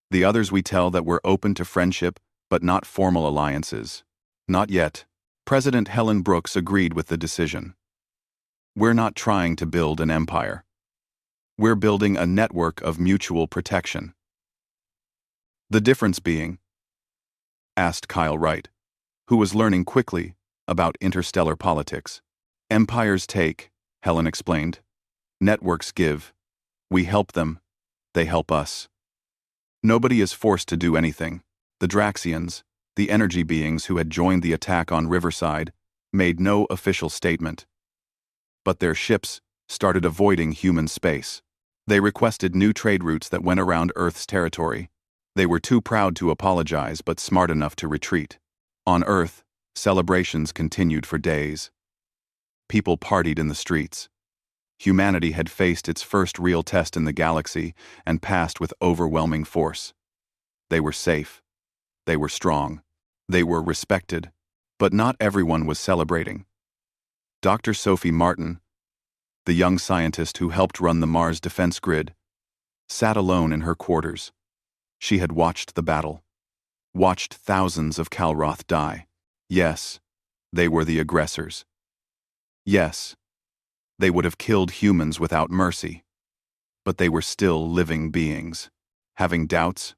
The others we tell that we're open to friendship, but not formal alliances. Not yet, President Helen Brooks agreed with the decision. We're not trying to build an empire. We're building a network of mutual protection. The difference being? Asked Kyle Wright, who was learning quickly about interstellar politics. Empires take, Helen explained. Networks give. We help them. They help us. Nobody is forced to do anything. The Draxians, the energy beings who had joined the attack on Riverside, made no official statement. But their ships started avoiding human space. They requested new trade routes that went around Earth's territory. They were too proud to apologize but smart enough to retreat. On Earth, celebrations continued for days. People partied in the streets. Humanity had faced its first real test in the galaxy and passed with overwhelming force. They were safe. They were strong. They were respected. But not everyone was celebrating. Dr. Sophie Martin, the young scientist who helped run the Mars defense grid, sat alone in her quarters. She had watched the battle. Watched thousands of Kalroth die. Yes, they were the aggressors. Yes, they would have killed humans without mercy. But they were still living beings. Having doubts?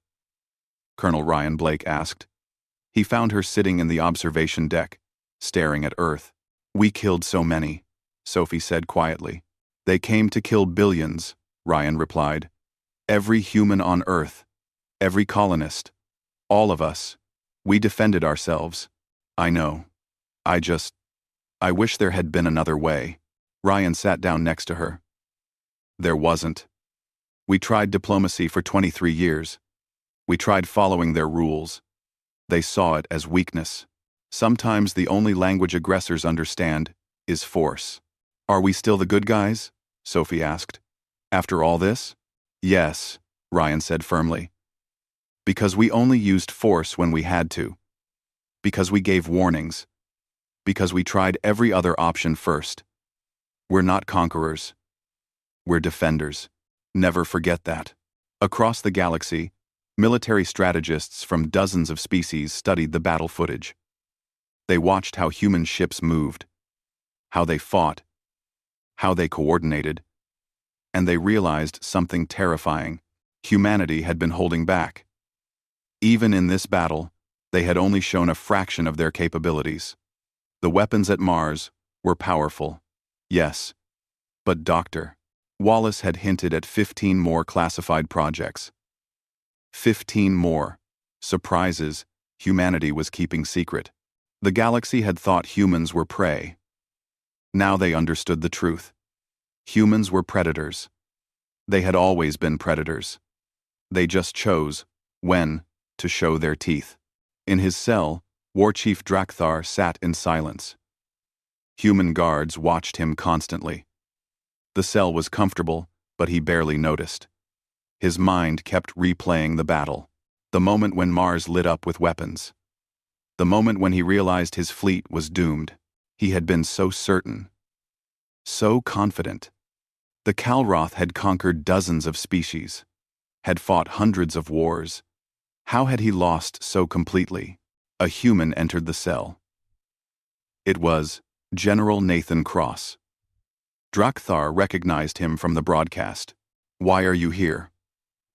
Colonel Ryan Blake asked. He found her sitting in the observation deck, staring at Earth. We killed so many, Sophie said quietly. They came to kill billions, Ryan replied. Every human on Earth, every colonist, all of us. We defended ourselves. I know. I wish there had been another way. Ryan sat down next to her. There wasn't. We tried diplomacy for 23 years. We tried following their rules. They saw it as weakness. Sometimes the only language aggressors understand is force. Are we still the good guys? Sophie asked. After all this? Yes, Ryan said firmly. Because we only used force when we had to. Because we gave warnings. Because we tried every other option first. We're not conquerors. We're defenders. Never forget that. Across the galaxy, military strategists from dozens of species studied the battle footage. They watched how human ships moved, how they fought, how they coordinated, and they realized something terrifying. Humanity had been holding back. Even in this battle, they had only shown a fraction of their capabilities. The weapons at Mars were powerful, yes, but Dr. Wallace had hinted at 15 more classified projects. 15 more surprises humanity was keeping secret. The galaxy had thought humans were prey. Now they understood the truth. Humans were predators. They had always been predators. They just chose when to show their teeth. In his cell, War Chief Drakthar sat in silence. Human guards watched him constantly. The cell was comfortable, but he barely noticed. His mind kept replaying the battle. The moment when Mars lit up with weapons. The moment when he realized his fleet was doomed. He had been so certain. So confident. The Kalroth had conquered dozens of species. Had fought hundreds of wars. How had he lost so completely? A human entered the cell. It was General Nathan Cross. Drakthar recognized him from the broadcast. Why are you here?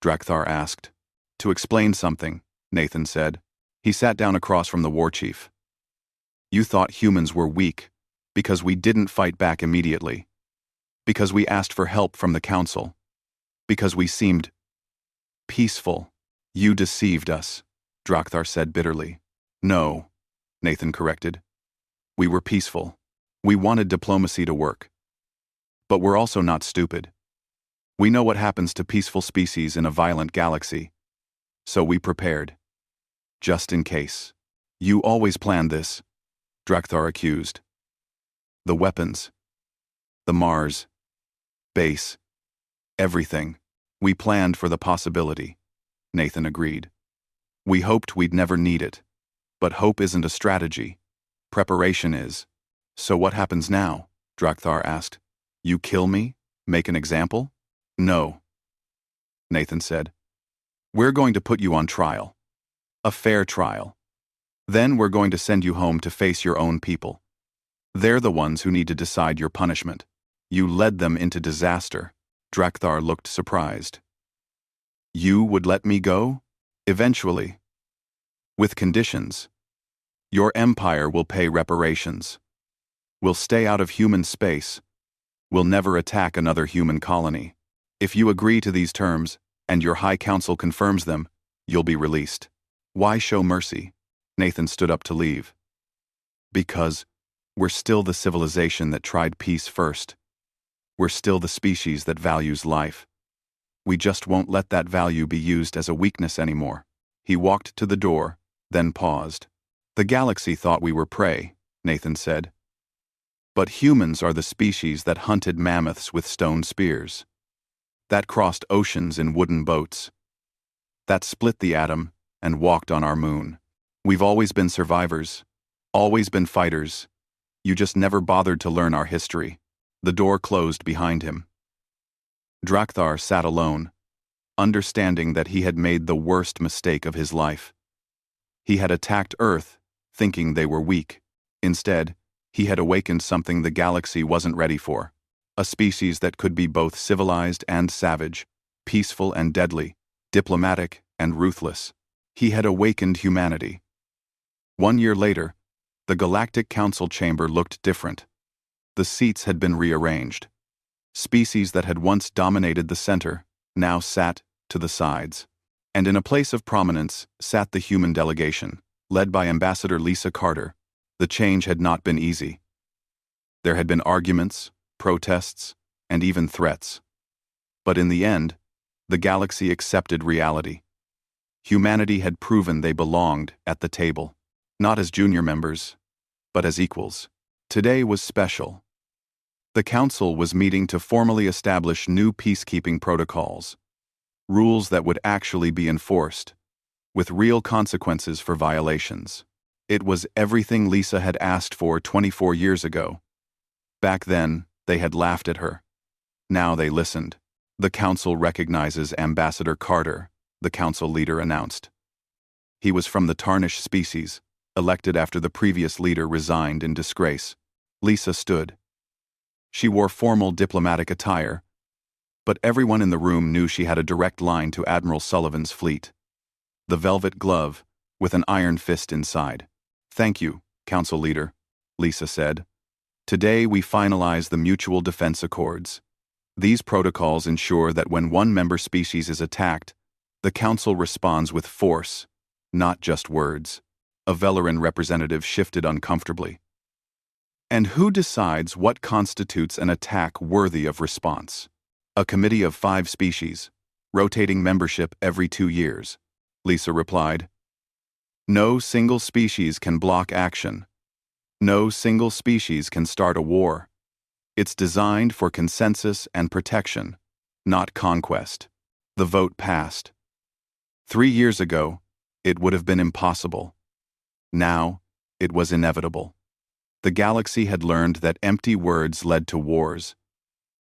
Drakthar asked. To explain something, Nathan said. He sat down across from the war chief. You thought humans were weak because we didn't fight back immediately. Because we asked for help from the council. Because we seemed peaceful. You deceived us, Drakthar said bitterly. No, Nathan corrected. We were peaceful. We wanted diplomacy to work. But we're also not stupid. We know what happens to peaceful species in a violent galaxy. So we prepared. Just in case. You always planned this, Drakthar accused. The weapons. The Mars. Base. Everything. We planned for the possibility, Nathan agreed. We hoped we'd never need it. But hope isn't a strategy. Preparation is. So what happens now? Drakthar asked. You kill me? Make an example? No. Nathan said. We're going to put you on trial. A fair trial. Then we're going to send you home to face your own people. They're the ones who need to decide your punishment. You led them into disaster. Drakthar looked surprised. You would let me go? Eventually. With conditions. Your empire will pay reparations. We'll stay out of human space. We'll never attack another human colony. If you agree to these terms, and your High Council confirms them, you'll be released. Why show mercy? Nathan stood up to leave. Because we're still the civilization that tried peace first. We're still the species that values life. We just won't let that value be used as a weakness anymore. He walked to the door, then paused. The galaxy thought we were prey, Nathan said. But humans are the species that hunted mammoths with stone spears. That crossed oceans in wooden boats. That split the atom and walked on our moon. We've always been survivors, always been fighters. You just never bothered to learn our history. The door closed behind him. Drakthar sat alone, understanding that he had made the worst mistake of his life. He had attacked Earth, thinking they were weak. Instead, he had awakened something the galaxy wasn't ready for. A species that could be both civilized and savage, peaceful and deadly, diplomatic and ruthless. He had awakened humanity. 1 year later, the Galactic Council chamber looked different. The seats had been rearranged. Species that had once dominated the center now sat to the sides. And in a place of prominence sat the human delegation, led by Ambassador Lisa Carter. The change had not been easy. There had been arguments, protests, and even threats. But in the end, the galaxy accepted reality. Humanity had proven they belonged at the table, not as junior members, but as equals. Today was special. The Council was meeting to formally establish new peacekeeping protocols, rules that would actually be enforced, with real consequences for violations. It was everything Lisa had asked for 24 years ago. Back then, they had laughed at her. Now they listened. The Council recognizes Ambassador Carter, the Council leader announced. He was from the Tarnished species, elected after the previous leader resigned in disgrace. Lisa stood. She wore formal diplomatic attire, but everyone in the room knew she had a direct line to Admiral Sullivan's fleet. The velvet glove, with an iron fist inside. Thank you, Council leader, Lisa said. Today we finalize the Mutual Defense Accords. These protocols ensure that when one member species is attacked, the Council responds with force, not just words. A Velaran representative shifted uncomfortably. And who decides what constitutes an attack worthy of response? A committee of 5 species, rotating membership every 2 years, Lisa replied. No single species can block action. No single species can start a war. It's designed for consensus and protection, not conquest. The vote passed. 3 years ago, it would have been impossible. Now, it was inevitable. The galaxy had learned that empty words led to wars.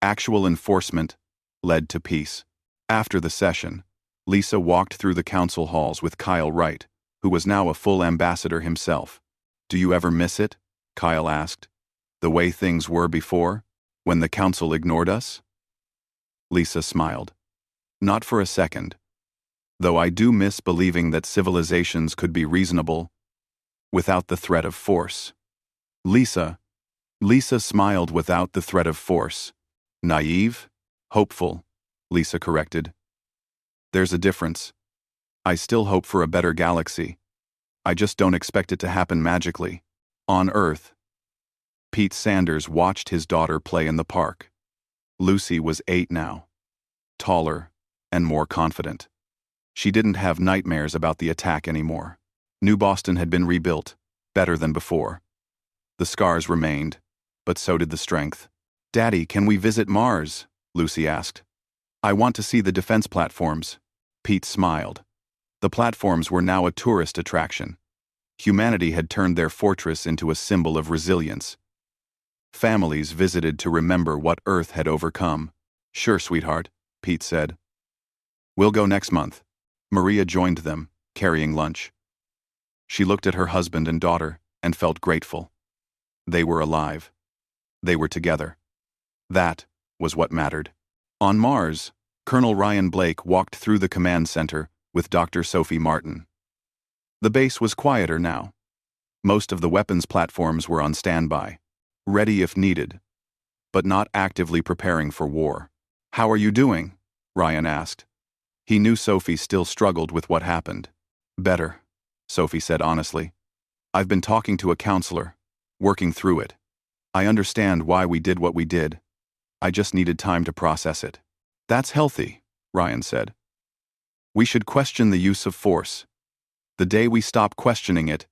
Actual enforcement led to peace. After the session, Lisa walked through the council halls with Kyle Wright, who was now a full ambassador himself. Do you ever miss it? Kyle asked. The way things were before, when the council ignored us? Lisa smiled. Not for a second. Though I do miss believing that civilizations could be reasonable without the threat of force. Lisa smiled without the threat of force. Naive? Hopeful, Lisa corrected. There's a difference. I still hope for a better galaxy. I just don't expect it to happen magically. On Earth. Pete Sanders watched his daughter play in the park. Lucy was 8 now. Taller and more confident. She didn't have nightmares about the attack anymore. New Boston had been rebuilt, better than before. The scars remained, but so did the strength. Daddy, can we visit Mars? Lucy asked. I want to see the defense platforms. Pete smiled. The platforms were now a tourist attraction. Humanity had turned their fortress into a symbol of resilience. Families visited to remember what Earth had overcome. Sure, sweetheart, Pete said. We'll go next month. Maria joined them, carrying lunch. She looked at her husband and daughter and felt grateful. They were alive. They were together. That was what mattered. On Mars, Colonel Ryan Blake walked through the command center with Dr. Sophie Martin. The base was quieter now. Most of the weapons platforms were on standby, ready if needed, but not actively preparing for war. "How are you doing?" Ryan asked. He knew Sophie still struggled with what happened. "Better," Sophie said honestly. "I've been talking to a counselor, working through it. I understand why we did what we did. I just needed time to process it." "That's healthy," Ryan said. "We should question the use of force. The day we stop questioning it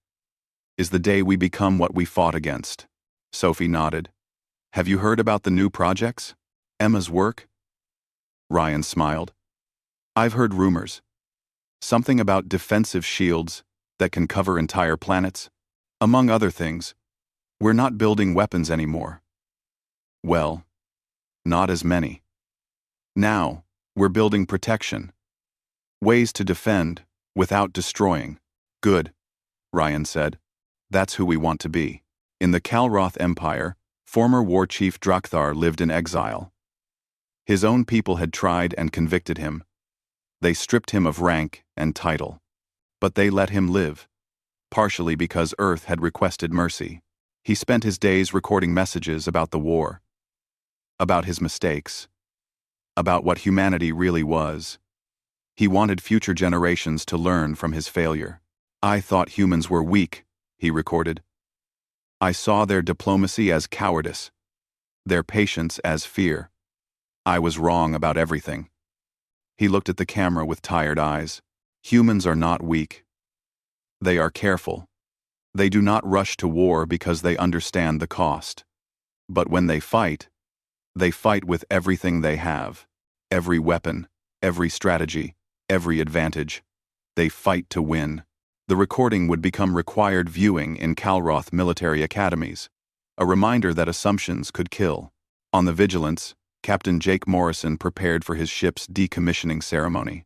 is the day we become what we fought against." Sophie nodded. "Have you heard about the new projects? Emma's work?" Ryan smiled. "I've heard rumors. Something about defensive shields that can cover entire planets. Among other things, we're not building weapons anymore. Well, not as many. Now, we're building protection. Ways to defend without destroying." "Good," Ryan said. "That's who we want to be." In the Kalroth Empire, former war chief Drakthar lived in exile. His own people had tried and convicted him. They stripped him of rank and title. But they let him live, partially because Earth had requested mercy. He spent his days recording messages about the war, about his mistakes, about what humanity really was. He wanted future generations to learn from his failure. "I thought humans were weak," he recorded. "I saw their diplomacy as cowardice, their patience as fear. I was wrong about everything." He looked at the camera with tired eyes. "Humans are not weak. They are careful. They do not rush to war because they understand the cost. But when they fight with everything they have. Every weapon, every strategy, every advantage. They fight to win." The recording would become required viewing in Kalroth military academies, a reminder that assumptions could kill. On the Vigilance, Captain Jake Morrison prepared for his ship's decommissioning ceremony.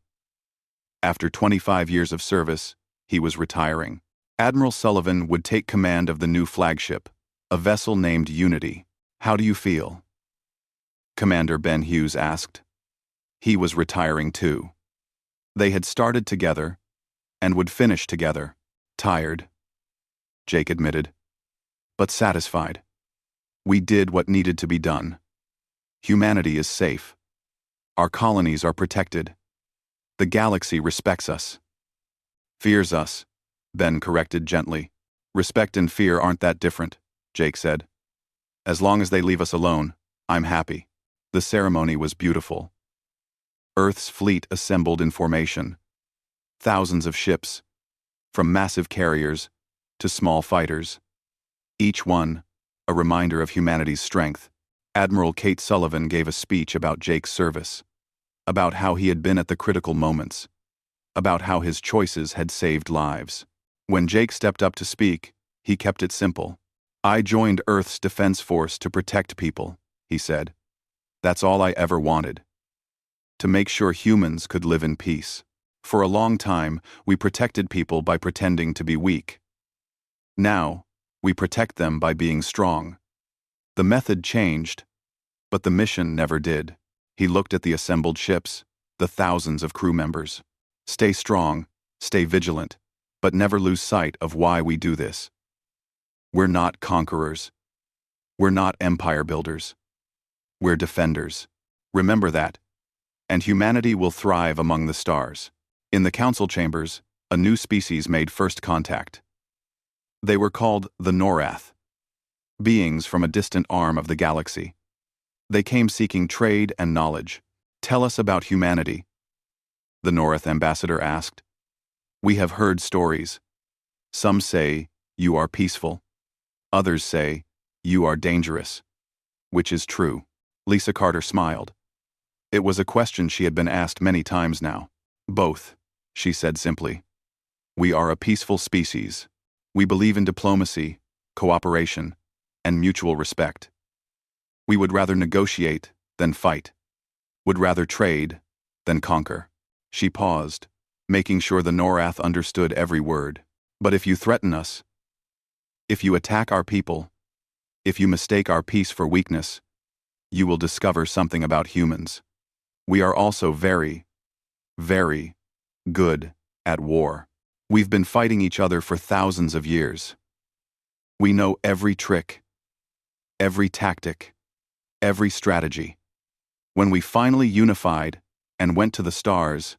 After 25 years of service, he was retiring. Admiral Sullivan would take command of the new flagship, a vessel named Unity. "How do you feel?" Commander Ben Hughes asked. He was retiring too. They had started together and would finish together. "Tired," Jake admitted, "but satisfied. We did what needed to be done. Humanity is safe. Our colonies are protected. The galaxy respects us." "Fears us," Ben corrected gently. "Respect and fear aren't that different," Jake said. "As long as they leave us alone, I'm happy." The ceremony was beautiful. Earth's fleet assembled in formation. Thousands of ships, from massive carriers to small fighters. Each one, a reminder of humanity's strength. Admiral Kate Sullivan gave a speech about Jake's service, about how he had been at the critical moments, about how his choices had saved lives. When Jake stepped up to speak, he kept it simple. "I joined Earth's Defense Force to protect people," he said. "That's all I ever wanted. To make sure humans could live in peace. For a long time, we protected people by pretending to be weak. Now, we protect them by being strong. The method changed, but the mission never did." He looked at the assembled ships, the thousands of crew members. "Stay strong, stay vigilant, but never lose sight of why we do this. We're not conquerors. We're not empire builders. We're defenders. Remember that, and humanity will thrive among the stars." In the council chambers, a new species made first contact. They were called the Norath, beings from a distant arm of the galaxy. They came seeking trade and knowledge. "Tell us about humanity," the Norath ambassador asked. "We have heard stories. Some say you are peaceful. Others say you are dangerous. Which is true?" Lisa Carter smiled. It was a question she had been asked many times now. "Both," she said simply. "We are a peaceful species. We believe in diplomacy, cooperation, and mutual respect. We would rather negotiate than fight, would rather trade than conquer." She paused, making sure the Norath understood every word. But if you threaten us, if you attack our people, if you mistake our peace for weakness, you will discover something about humans. We are also very, very good at war. We've been fighting each other for thousands of years. We know every trick, every tactic, every strategy. When we finally unified and went to the stars,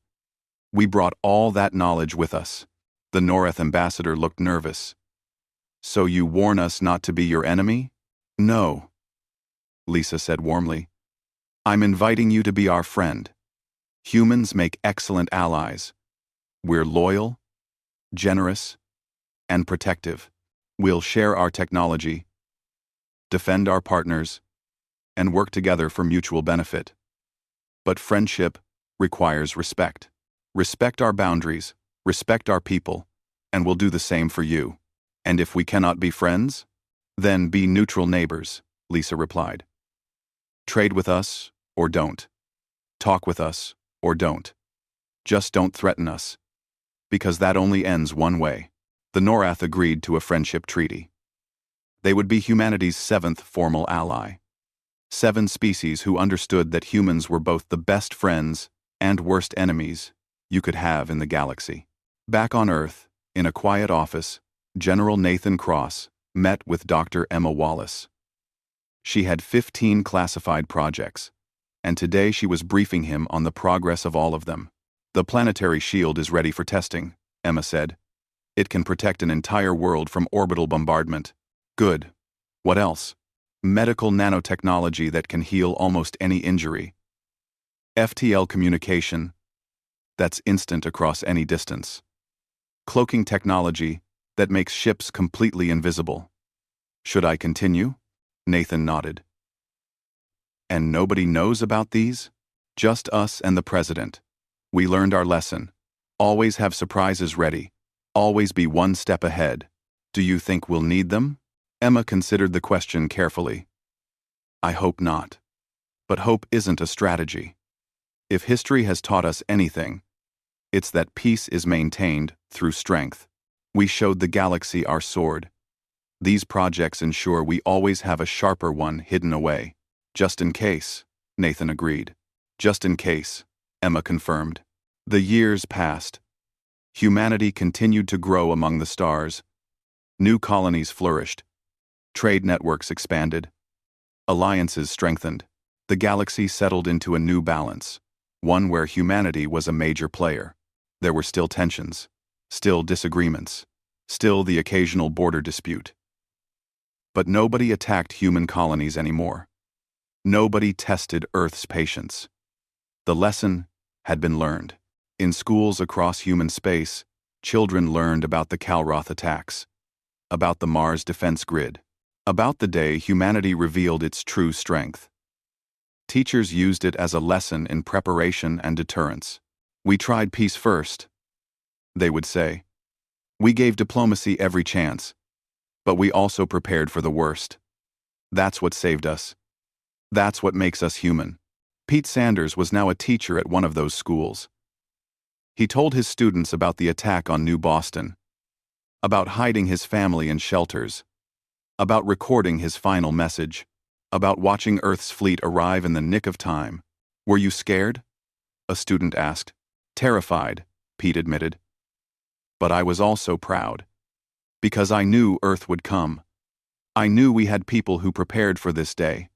we brought all that knowledge with us. The Noreth ambassador looked nervous. So you warn us not to be your enemy? No, Lisa said warmly. I'm inviting you to be our friend. Humans make excellent allies. We're loyal, generous, and protective. We'll share our technology, defend our partners, and work together for mutual benefit. But friendship requires respect. Respect our boundaries, respect our people, and we'll do the same for you. And if we cannot be friends, then be neutral neighbors, Lisa replied. Trade with us or don't. Talk with us or don't. Just don't threaten us. Because that only ends one way. The Norath agreed to a friendship treaty. They would be humanity's 7th formal ally. 7 species who understood that humans were both the best friends and worst enemies you could have in the galaxy. Back on Earth, in a quiet office, General Nathan Cross met with Dr. Emma Wallace. She had 15 classified projects, and today she was briefing him on the progress of all of them. The planetary shield is ready for testing, Emma said. It can protect an entire world from orbital bombardment. Good. What else? Medical nanotechnology that can heal almost any injury. FTL communication that's instant across any distance. Cloaking technology that makes ships completely invisible. Should I continue? Nathan nodded. And nobody knows about these? Just us and the president. We learned our lesson. Always have surprises ready. Always be one step ahead. Do you think we'll need them? Emma considered the question carefully. I hope not. But hope isn't a strategy. If history has taught us anything, it's that peace is maintained through strength. We showed the galaxy our sword. These projects ensure we always have a sharper one hidden away. Just in case, Nathan agreed. Just in case, Emma confirmed. The years passed. Humanity continued to grow among the stars. New colonies flourished. Trade networks expanded. Alliances strengthened. The galaxy settled into a new balance, one where humanity was a major player. There were still tensions, still disagreements, still the occasional border dispute. But nobody attacked human colonies anymore. Nobody tested Earth's patience. The lesson had been learned. In schools across human space, children learned about the Calroth attacks, about the Mars defense grid, about the day humanity revealed its true strength. Teachers used it as a lesson in preparation and deterrence. We tried peace first, they would say. We gave diplomacy every chance, but we also prepared for the worst. That's what saved us. That's what makes us human. Pete Sanders was now a teacher at one of those schools. He told his students about the attack on New Boston, about hiding his family in shelters, about recording his final message, about watching Earth's fleet arrive in the nick of time. Were you scared? A student asked. Terrified, Pete admitted. But I was also proud. Because I knew Earth would come. I knew we had people who prepared for this day,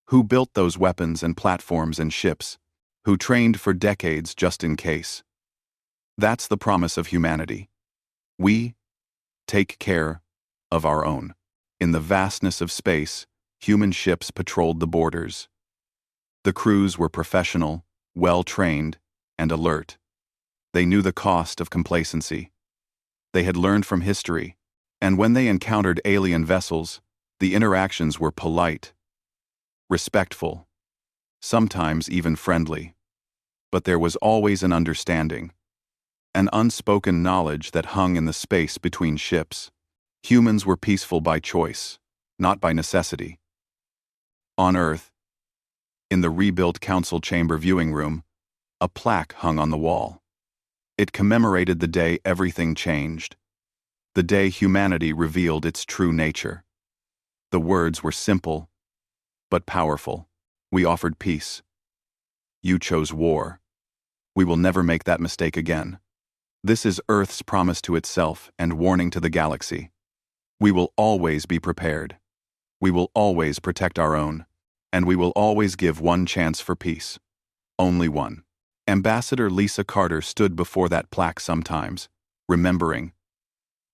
who built those weapons and platforms and ships, who trained for decades just in case. That's the promise of humanity. We take care of our own. In the vastness of space, human ships patrolled the borders. The crews were professional, well-trained, and alert. They knew the cost of complacency. They had learned from history, and when they encountered alien vessels, the interactions were polite, respectful, sometimes even friendly. But there was always an understanding, an unspoken knowledge that hung in the space between ships. Humans were peaceful by choice, not by necessity. On Earth, in the rebuilt council chamber viewing room, a plaque hung on the wall. It commemorated the day everything changed. The day humanity revealed its true nature. The words were simple, but powerful. We offered peace. You chose war. We will never make that mistake again. This is Earth's promise to itself and warning to the galaxy. We will always be prepared. We will always protect our own. And we will always give one chance for peace. Only one. Ambassador Lisa Carter stood before that plaque sometimes, remembering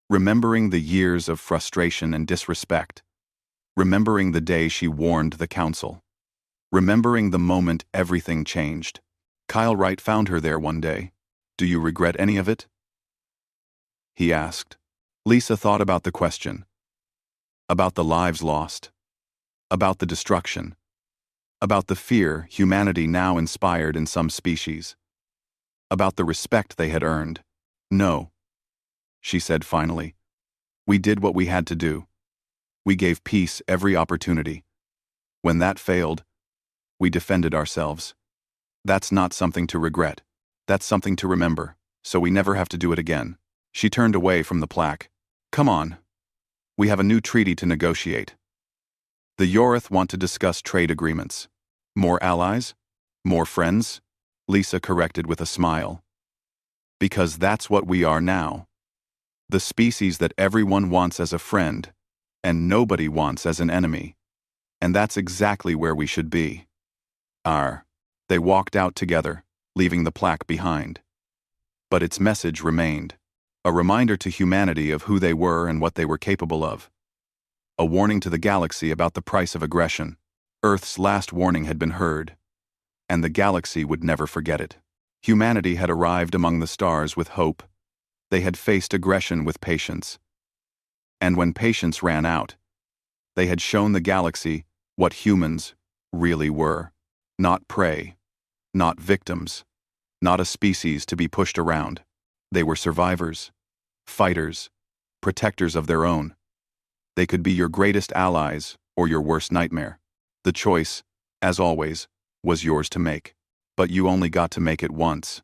the years of frustration and disrespect, remembering the day she warned the council, remembering the moment everything changed. Kyle Wright found her there one day. Do you regret any of it? He asked. Lisa thought about the question, about the lives lost, about the destruction, about the fear humanity now inspired in some species, about the respect they had earned. No, she said finally. We did what we had to do. We gave peace every opportunity. When that failed, we defended ourselves. That's not something to regret. That's something to remember, so we never have to do it again. She turned away from the plaque. Come on. We have a new treaty to negotiate. The Yorith want to discuss trade agreements. More allies? More friends? Lisa corrected with a smile. Because that's what we are now. The species that everyone wants as a friend, and nobody wants as an enemy. And that's exactly where we should be. They walked out together, leaving the plaque behind. But its message remained, a reminder to humanity of who they were and what they were capable of. A warning to the galaxy about the price of aggression. Earth's last warning had been heard, and the galaxy would never forget it. Humanity had arrived among the stars with hope. They had faced aggression with patience. And when patience ran out, they had shown the galaxy what humans really were. Not prey, not victims, not a species to be pushed around. They were survivors, fighters, protectors of their own. They could be your greatest allies or your worst nightmare. The choice, as always, was yours to make. But you only got to make it once.